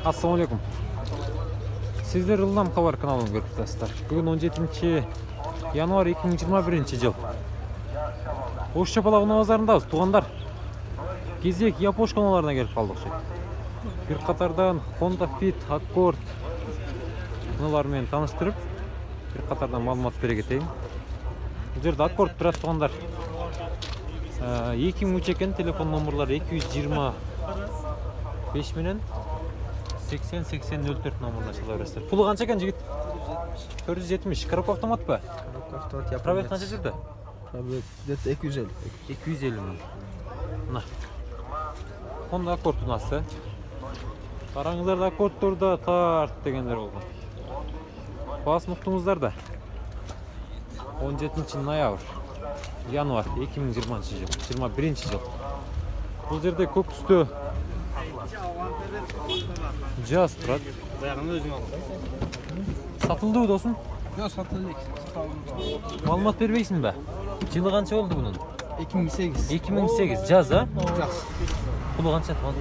Assalamu alaikum. Sizler Ылдам Хабар каналын көріп тұрсыздар. Бүгін 17 январь 2021 жыл. Ош Чапалағына базарындамыз, туғандар. Кезек Япош каналарына келіп қалдық. Bir қатардан Honda Fit, Accord мыналармен таныштырып, bir қатардан малымат бере кетейін. Бұл жерде Accord тұрады туғандар. 2003 екен, телефон номерлары 225 менен 80-80-04 номеріне шала бересіздер. Пұлы қанша екен жігіт? 470. Коробка автомат па? Коробка автомат япон. Пробег қанша жүрді? Пробег где-то 250. 250 мың. Мына. Honda Accord ұнасы. Қараңыздарда Accord'торда тарт дегендер болған. Бас мұқтыңыздарда. 17 ноябрь. Январь 2021 жыл. Бұл жерде көк түсті жаз тұрады. Баяғыны өзің алдың. Сатылды бұ досын? Жоқ, сатылды. Малымат бербейсің бә? Жылы қанша болды бұның? 2008. 2008 жаз, а? Жаз. Пұлы қанша тұған?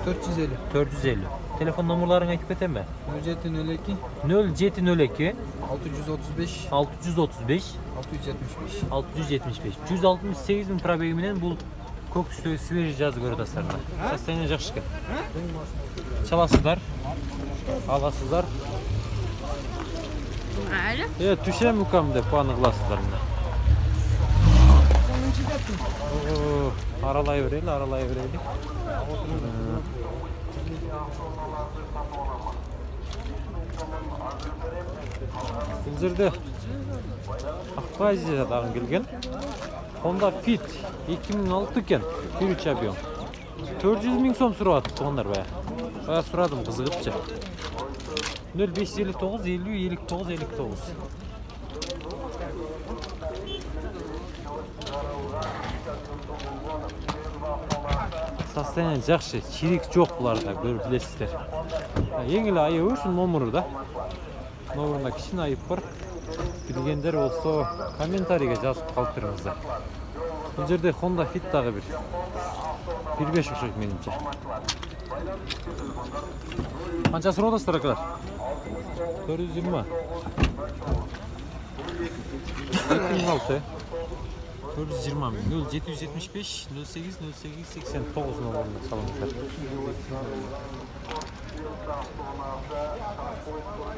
450. 450. Телефон номерларың айтып кетем бә? 0702 0702 635 635 675. 675. 168 мың пробегіменен бұл көк түсті свежий жазы көреді астарына. Состояние жақсы екен. Çalasızlar, alasızlar. Evet, düşe mükemmel puanı kılasızlar. Aralayıvereyli. Бұл жерде Ақпай дағын келген. Honda Fit 2006 екен, 1.3 объем. 400 мың сом сұрады туғандар бәе. Бая сұрадым, қызығыпчы. 0559 50 59 59. Состояние жақсы, чирек жоқ бұларда, көріп білесіздер. Ең елі айы үшін номыры да. Номырында кішін айып бар. Білгендер болса комментарийге жазып қалып тұрыңыздар. Бұл жерде Honda Fit дағы бір 1.5 ұқсайды меніңше. Қанша сұрадасыздар ақылар? 420. 2006. 420 мың. 0775 08 08 89 номеріне салыңыздар.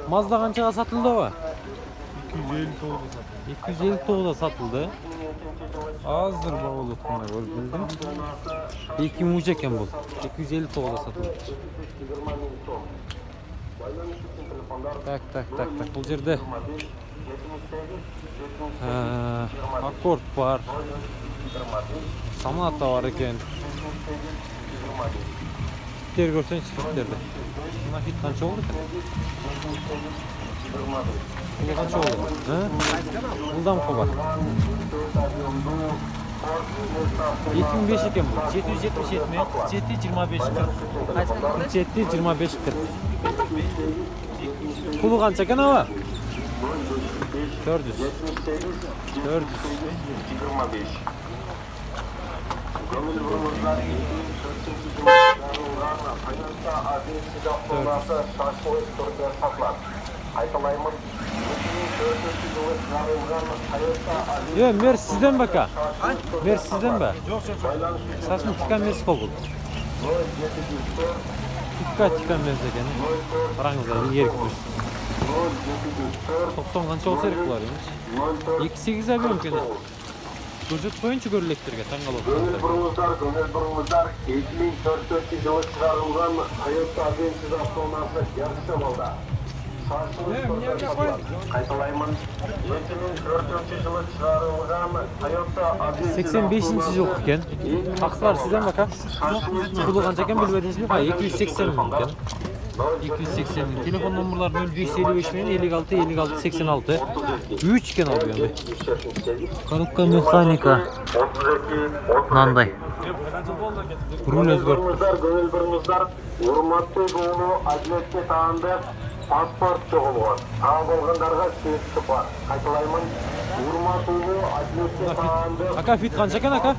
Mazda қаншаға сатылды ба? 259-да сатылды. Азыр бағыл өткенде көріп білдім. 2003 екен бұл. 259-да сатылды. Так. Бұл жерде Accord бар. Sonata бар екен. Фиттер көрсеңіз фиттерді. Мына фит қанша болды екен? Бұл қанша болды? Ылдам Хабар. 2005 екен бұл. 777 мен 47-25-40. Пұлы қанша екен ава? 400. Yok, mer sizden baka. Mer sizden be. Saçma çıkan mersi kol. Çıkan mersi eken. Aranızda yer gitmiş. 90 kança olsa erik bular demiş. 2.8 abiyom kene. Көрсет қойыншы көрілектерге таңғал отырғандар. Көңіл бұрыңыздар 2400 жылы шығарылған Toyota Avensis автомобилі ярысы болды. Қайталаймын, 2400 жылы шығарылған Toyota Avensis 85-ші жыл екен. Ақсылар сізден бака? Пұлы қанша екен білбедіңіз бе? 280 мың екен. 280 мың. Телефон номерлары 0555 мен 56-56-86. 3 екен алып енді. Коробка механика. Мынандай. Руль өзгертті. Көңіл бұрыңыздар, урматты болу әділетке тағанды паспорт жоғылған. Таң болғандарға сөзсі бар. Қайталаймын, урматулуу адилетке таандык Aka fit qancha ekan aka?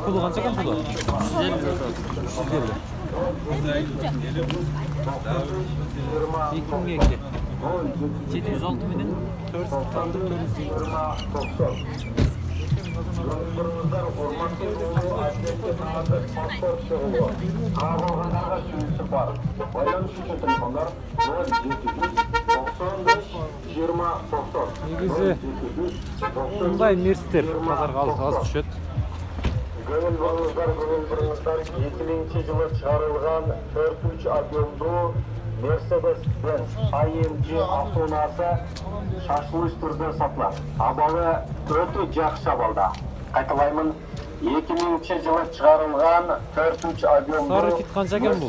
Puli qancha ekan puli? 350. 2002. 706 minin 490. Yollarınızdan urmаттуулуу адилетке таандык паспорт чыгуу. Кабылгандарга сүйүнүп бар. Байланыш үчүн телефондар 0790 Негізі мұндай мерстер базарға аз түшеді. Көңіл болыңыздар, 2000 жылы шығарылған 4-3 объемдуу Mercedes-Benz AMG автоунаасы шашылыш түрдө сатылат. Абалы өтө жакшы абалда. Кайталаймын, 2000 жылы шығарылған 4-3 объемдуу Сары фит қанша екен бұл?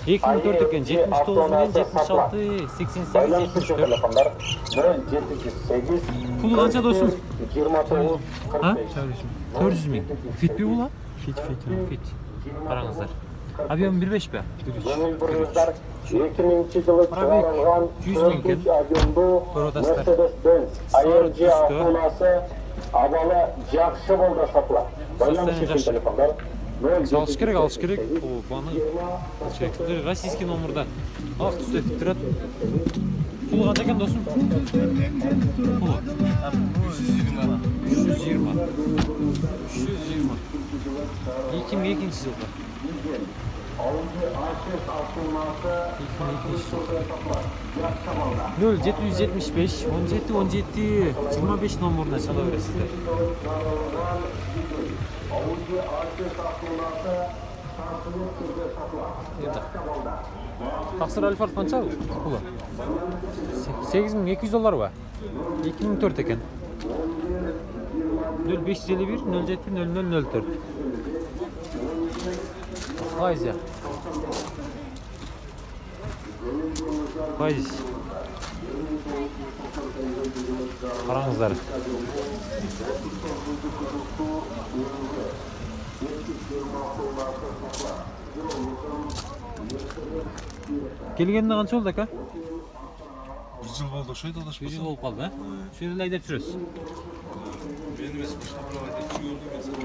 2004 екен, 79 мен 76, 88, 74. Телефондар 078 Пулы қанша досым? 29 Ha? 45. 400 min. Fit bir bu la? Fit. Қараңыздар. Объем 1.5 бе? Көңіл болыңыздар, 2000 жылы шығарылған 4-3 объемдуу Mercedes-Benz AMG автоунаасы абалы жакшы болда сатылат. Байланыш үчүн телефондар Алыш керек. О, баны алыш керек. Бұл российский номерда. Ақ түсте fit тұрады. Пулы қанша екен досым? Пулы? 320. 2002 жылғы. 0775 17 17 25 номеріне çala бересіздер. Тақсыр Альфард қанша пулы? $8200 ба? 2004 екен. 0551 07 0004. Азия. Қайдыз? Қараңыздар. Келгенде қанша болды ака? 1 жыл болды, ошойда Bir адашпасам. yıl oldu kaldı ha? Şu yerden ayda sürüyoruz. Мен эмес, башка бирөө айдап чыгырды мен сага.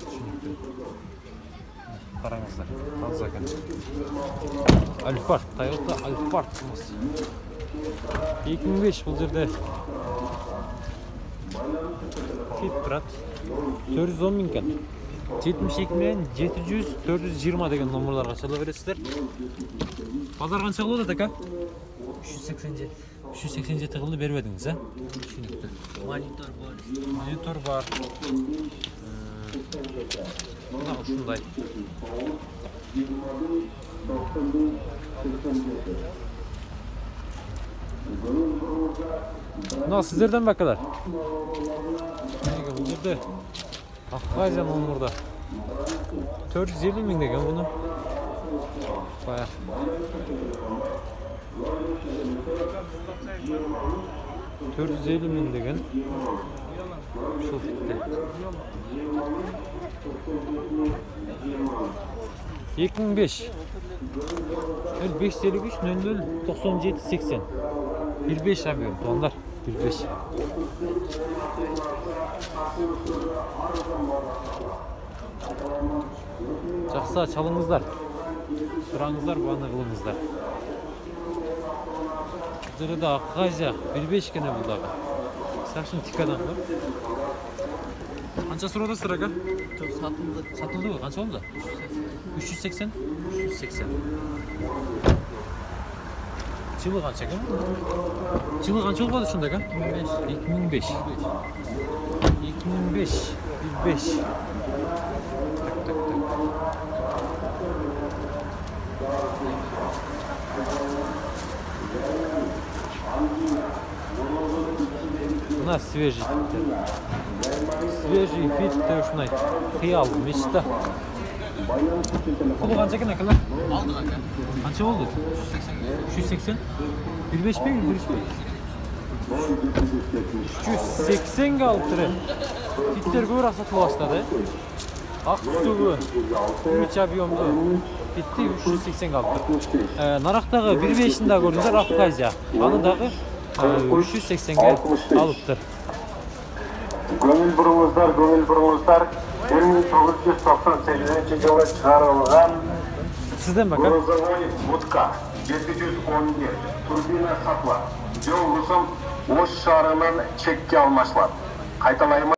Tushunibdi. Qarangizlar, toza ekan. Alphard, Toyota Alphard. 2005 bu yerda fit turadi. 410 ming ekan. 72 bilan 700 420 degan nomerlarga çala berasizlar. Pazar qancha bo'ladi aka? 387. 387 qildi bermadingiz ha? Tushunibdi. Monitor var. Buna şunday. Buna sizlerden bakalar. Bu жерде Afgazyan onun burada. 450 bin degen bunu. Baya. $450 degen. Şu fitte. 2005 553 00 97 80 15 abiyim tonlar 15 Жақсы çalыңыздар сұраңыздар баны қылыңыздар Жырыда Ақғазия 15 кене бұлдағы Сақшын тикадан қылып Қанша сұрадасыздар ака? Satıldı mı? Kaç oldu? 380. 380. Çılı kaç çekim? Çılı kaç olmadı şunda kan? 2005. 2005. 15. Tak. Buna свежий. Свежий фит ушундай кыял мечта. Пулу канча экен акалар? Алдық ака. Канча болду? 380. 15 mi? 380 ga алып тур. Фиттер көбүрөөк сатыла баштады. Ак түстөгү 3 объемду фитти 380 ga алып тур. Нарактагы 1.5-ин да көрдүңүздөр Afgazia. Аны дагы 380'ge 65. alıptır. Көңіл бұрыңыздар. 1998 жылы шығарылған Sizden bakın. грузовой будка 711 турбина сатылады. Жол ұзын Ош шаарынан чекке алмашылады. Қайталайма